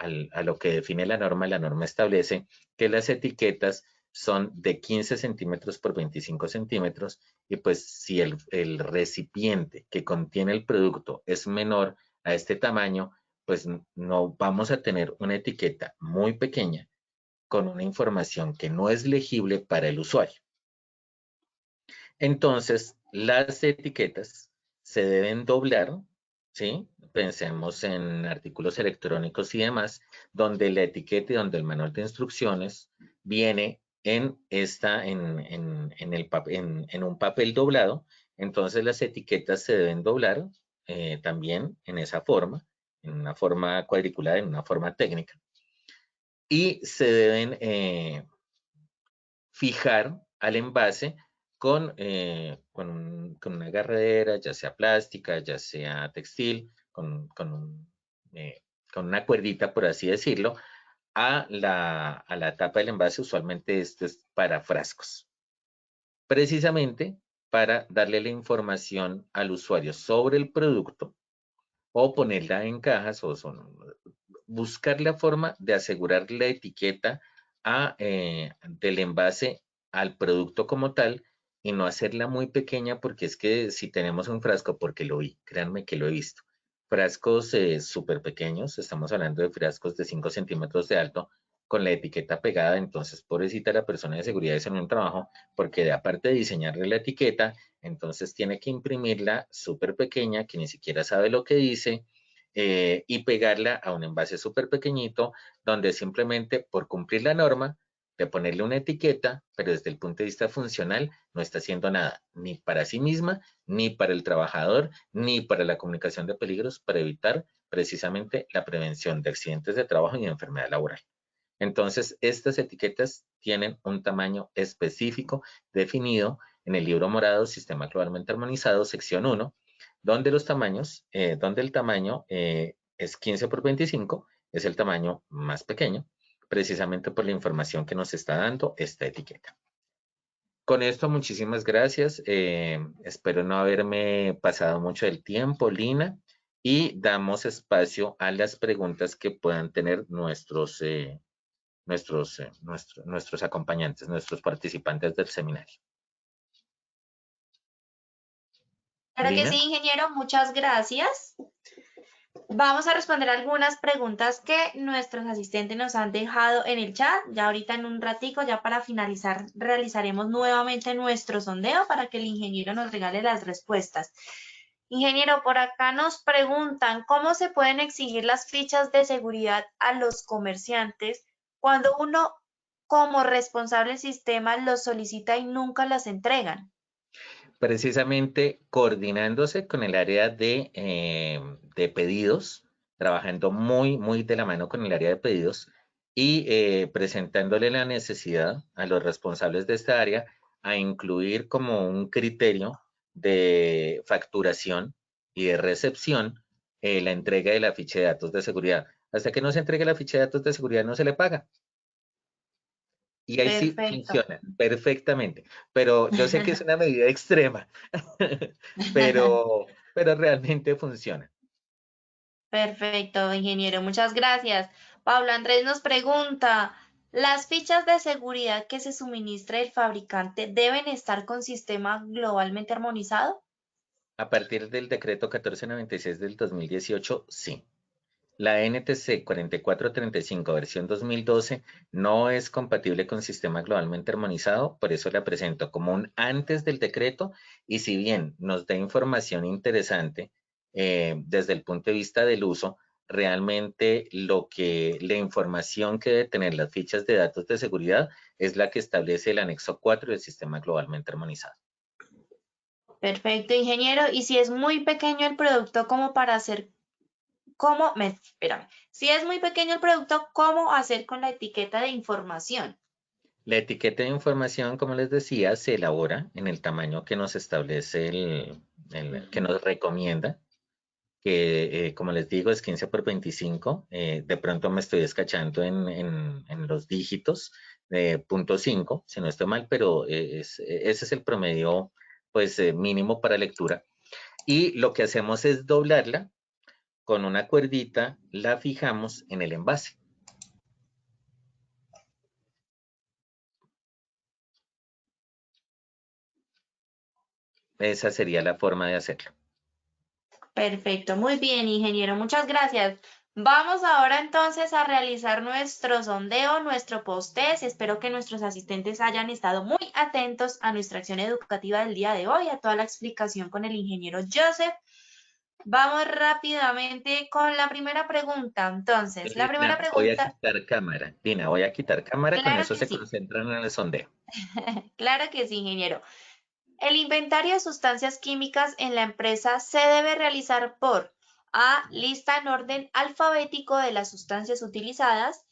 lo que define la norma establece que las etiquetas son de 15 centímetros por 25 centímetros, y pues si el recipiente que contiene el producto es menor a este tamaño, pues no vamos a tener una etiqueta muy pequeña con una información que no es legible para el usuario. Entonces, las etiquetas se deben doblar, ¿sí? Pensemos en artículos electrónicos y demás, donde la etiqueta y donde el manual de instrucciones viene en un papel doblado. Entonces, las etiquetas se deben doblar también en esa forma, en una forma cuadriculada, en una forma técnica. Y se deben fijar al envase con una agarradera, ya sea plástica, ya sea textil, con una cuerdita, por así decirlo, a la tapa del envase. Usualmente esto es para frascos, precisamente para darle la información al usuario sobre el producto, o ponerla en cajas, o buscar la forma de asegurar la etiqueta del envase al producto como tal, y no hacerla muy pequeña, porque es que si tenemos un frasco, porque lo vi, créanme que lo he visto, frascos súper pequeños, estamos hablando de frascos de 5 centímetros de alto, con la etiqueta pegada. Entonces, pobrecita la persona de seguridad en un trabajo, porque aparte de diseñarle la etiqueta, entonces tiene que imprimirla súper pequeña, que ni siquiera sabe lo que dice, y pegarla a un envase súper pequeñito, donde simplemente por cumplir la norma de ponerle una etiqueta, pero desde el punto de vista funcional no está haciendo nada, ni para sí misma, ni para el trabajador, ni para la comunicación de peligros, para evitar precisamente la prevención de accidentes de trabajo y de enfermedad laboral. Entonces, estas etiquetas tienen un tamaño específico definido en el libro morado Sistema Globalmente Armonizado, sección 1, donde donde el tamaño es 15 por 25, es el tamaño más pequeño, precisamente por la información que nos está dando esta etiqueta. Con esto, muchísimas gracias. Espero no haberme pasado mucho del tiempo, Lina, y damos espacio a las preguntas que puedan tener nuestros acompañantes, nuestros participantes del seminario. Claro que Lina. sí, ingeniero, muchas gracias. Vamos a responder algunas preguntas que nuestros asistentes nos han dejado en el chat. Ya ahorita en un ratico, ya para finalizar, realizaremos nuevamente nuestro sondeo para que el ingeniero nos regale las respuestas. Ingeniero, por acá nos preguntan, ¿cómo se pueden exigir las fichas de seguridad a los comerciantes cuando uno, como responsable del sistema, los solicita y nunca las entregan? Precisamente coordinándose con el área de pedidos, trabajando muy de la mano con el área de pedidos, y presentándole la necesidad a los responsables de esta área a incluir como un criterio de facturación y de recepción la entrega de la ficha de datos de seguridad. Hasta que no se entregue la ficha de datos de seguridad no se le paga. Y ahí sí Perfecto. funciona perfectamente. Pero yo sé que es una medida extrema, pero realmente funciona. Perfecto, ingeniero, muchas gracias. Pablo Andrés nos pregunta, ¿las fichas de seguridad que se suministra el fabricante deben estar con sistema globalmente armonizado? A partir del decreto 1496 del 2018, sí. La NTC 4435 versión 2012 no es compatible con sistema globalmente armonizado, por eso la presento como un antes del decreto y si bien nos da información interesante desde el punto de vista del uso, realmente la información que debe tener las fichas de datos de seguridad es la que establece el anexo 4 del sistema globalmente armonizado. Perfecto, ingeniero. Y si es muy pequeño el producto como para hacer, espérame, si es muy pequeño el producto, ¿cómo hacer con la etiqueta de información? La etiqueta de información, como les decía, se elabora en el tamaño que nos establece que Ujú. nos recomienda, que como les digo es 15 por 25. De pronto me estoy escachando en los dígitos de 0.5, si no estoy mal, pero ese es el promedio pues mínimo para lectura. Y lo que hacemos es doblarla con una cuerdita, la fijamos en el envase. Esa sería la forma de hacerlo. Perfecto, muy bien, ingeniero, muchas gracias. Vamos ahora entonces a realizar nuestro sondeo, nuestro post-test. Espero que nuestros asistentes hayan estado muy atentos a nuestra acción educativa del día de hoy, a toda la explicación con el ingeniero Joseph. Vamos rápidamente con la primera pregunta. Entonces, la primera Lina, voy a pregunta, quitar cámara. Lina, voy a quitar cámara, con claro eso que se sí, concentran en el sondeo. claro que sí, ingeniero. El inventario de sustancias químicas en la empresa se debe realizar por A. Lista en orden alfabético de las sustancias utilizadas.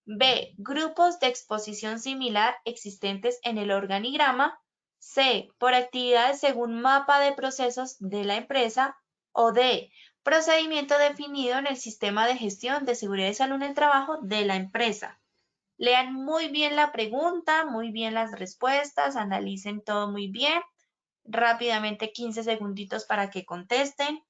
B. Grupos de exposición similar existentes en el organigrama. C. Por actividades según mapa de procesos de la empresa. O D. Procedimiento definido en el sistema de gestión de seguridad y salud en el trabajo de la empresa. Lean muy bien la pregunta, muy bien las respuestas, analicen todo muy bien. Rápidamente 15 segunditos para que contesten.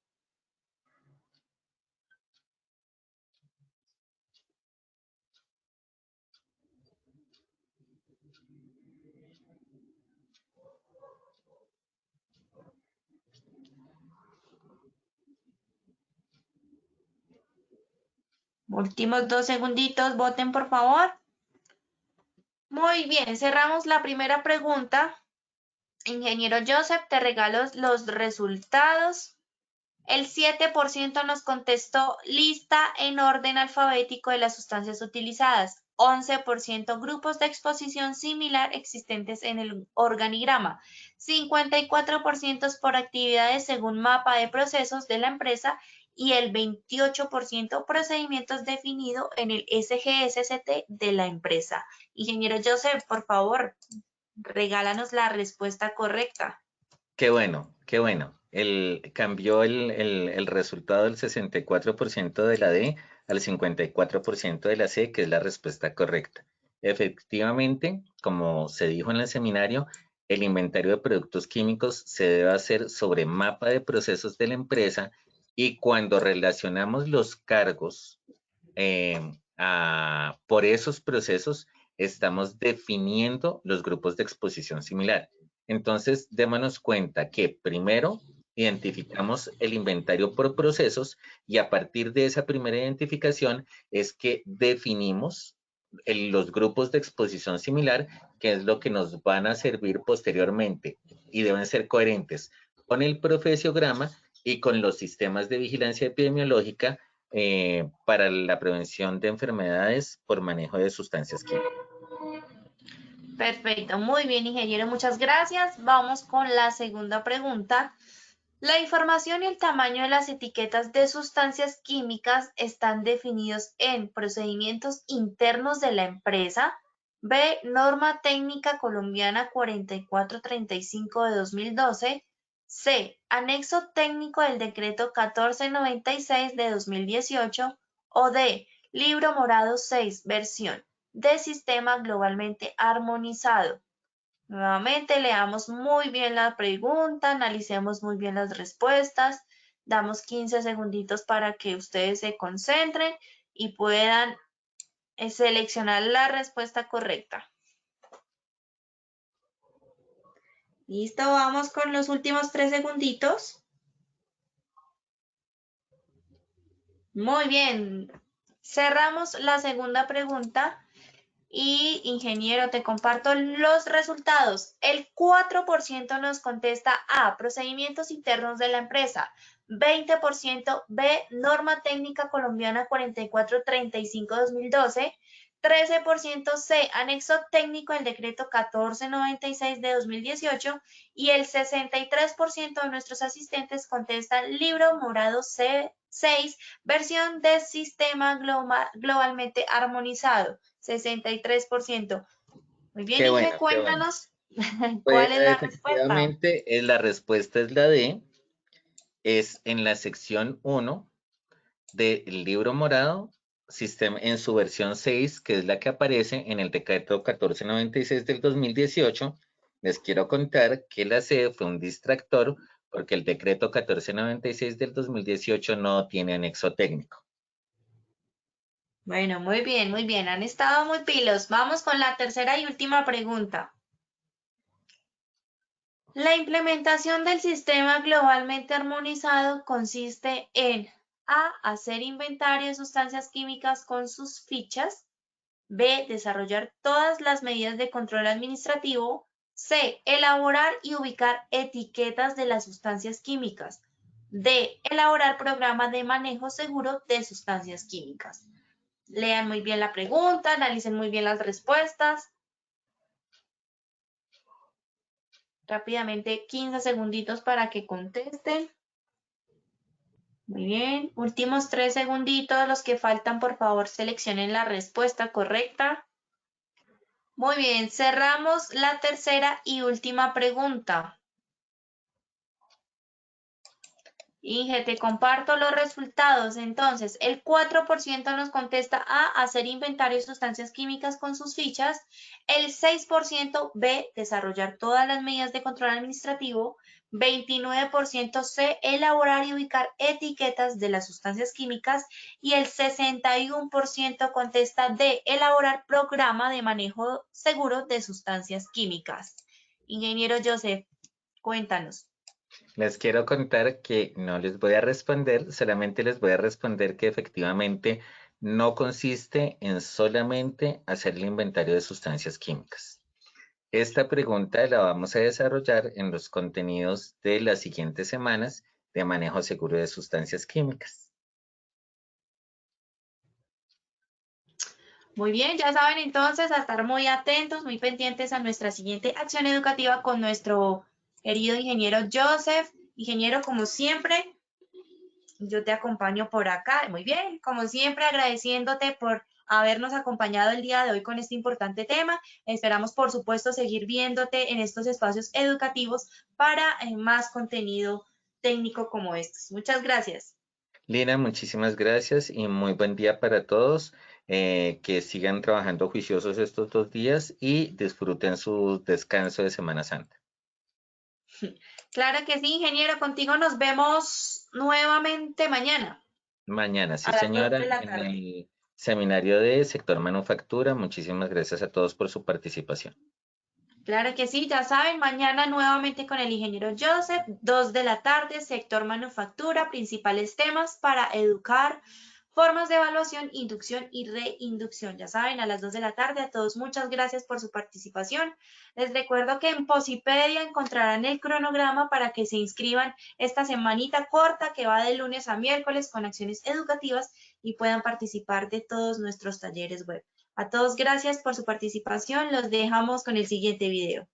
Últimos 2 segunditos, voten por favor. Muy bien, cerramos la primera pregunta. Ingeniero Joseph, te regalo los resultados. El 7% nos contestó lista en orden alfabético de las sustancias utilizadas. 11% grupos de exposición similar existentes en el organigrama. 54% por actividades según mapa de procesos de la empresa y el 28% procedimientos definidos en el SGSCT de la empresa. Ingeniero Joseph, por favor, regálanos la respuesta correcta. Qué bueno, qué bueno. Cambió el resultado del 64% de la D al 54% de la C, que es la respuesta correcta. Efectivamente, como se dijo en el seminario, el inventario de productos químicos se debe hacer sobre mapa de procesos de la empresa y cuando relacionamos los cargos por esos procesos, estamos definiendo los grupos de exposición similar. Entonces, démonos cuenta que primero identificamos el inventario por procesos y a partir de esa primera identificación es que definimos los grupos de exposición similar, que es lo que nos van a servir posteriormente y deben ser coherentes con el profesiograma y con los sistemas de vigilancia epidemiológica para la prevención de enfermedades por manejo de sustancias químicas. Perfecto, muy bien, ingeniero, muchas gracias. Vamos con la segunda pregunta. La información y el tamaño de las etiquetas de sustancias químicas están definidos en procedimientos internos de la empresa. B. Norma Técnica Colombiana 4435 de 2012. C. Anexo técnico del decreto 1496 de 2018. O D. Libro Morado 6, versión. de sistema globalmente armonizado. Nuevamente, leamos muy bien la pregunta, analicemos muy bien las respuestas, damos 15 segunditos para que ustedes se concentren y puedan seleccionar la respuesta correcta. Listo, vamos con los últimos 3 segunditos. Muy bien, cerramos la segunda pregunta. Y ingeniero, te comparto los resultados. El 4% nos contesta A, procedimientos internos de la empresa. 20% B, norma técnica colombiana 4435-2012. 13% C, anexo técnico del decreto 1496 de 2018. Y el 63% de nuestros asistentes contestan libro morado C6, versión de sistema globalmente armonizado. 63%. Muy bien, Qué Inge, bueno, qué bueno. cuéntanos Pues cuál es la respuesta. efectivamente, la respuesta es la D, es en la sección 1 del libro morado, sistema, en su versión 6, que es la que aparece en el decreto 1496 del 2018. Les quiero contar que la C fue un distractor porque el decreto 1496 del 2018 no tiene anexo técnico. Bueno, muy bien, muy bien. Han estado muy pilos. Vamos con la tercera y última pregunta. La implementación del sistema globalmente armonizado consiste en A, hacer inventario de sustancias químicas con sus fichas. B, desarrollar todas las medidas de control administrativo. C, elaborar y ubicar etiquetas de las sustancias químicas. D, elaborar programas de manejo seguro de sustancias químicas. Lean muy bien la pregunta, analicen muy bien las respuestas. Rápidamente, 15 segunditos para que contesten. Muy bien, últimos 3 segunditos, los que faltan, por favor, seleccionen la respuesta correcta. Muy bien, cerramos la tercera y última pregunta. Inge, te comparto los resultados. Entonces, el 4% nos contesta A, hacer inventario de sustancias químicas con sus fichas. El 6% B, desarrollar todas las medidas de control administrativo. 29% C, elaborar y ubicar etiquetas de las sustancias químicas. Y el 61% contesta D, elaborar programa de manejo seguro de sustancias químicas. Ingeniero Joseph, cuéntanos. Les quiero contar que no les voy a responder, solamente les voy a responder que efectivamente no consiste en solamente hacer el inventario de sustancias químicas. Esta pregunta la vamos a desarrollar en los contenidos de las siguientes semanas de manejo seguro de sustancias químicas. Muy bien, ya saben entonces a estar muy atentos, muy pendientes a nuestra siguiente acción educativa con nuestro querido ingeniero Joseph. Ingeniero, como siempre, yo te acompaño por acá. Muy bien, como siempre, agradeciéndote por habernos acompañado el día de hoy con este importante tema. Esperamos, por supuesto, seguir viéndote en estos espacios educativos para más contenido técnico como estos. Muchas gracias. Lina, muchísimas gracias y muy buen día para todos. Que sigan trabajando juiciosos estos 2 días y disfruten su descanso de Semana Santa. Claro que sí, ingeniero. Contigo nos vemos nuevamente mañana Mañana, sí a las 2 señora, de la en tarde. el seminario de sector manufactura. Muchísimas gracias a todos por su participación. Claro que sí, ya saben, mañana nuevamente con el ingeniero Joseph, 2 de la tarde, sector manufactura, principales temas para educar, formas de evaluación, inducción y reinducción. Ya saben, a las 2 de la tarde, a todos muchas gracias por su participación. Les recuerdo que en Posipedia encontrarán el cronograma para que se inscriban esta semanita corta que va de lunes a miércoles con acciones educativas y puedan participar de todos nuestros talleres web. A todos gracias por su participación. Los dejamos con el siguiente video.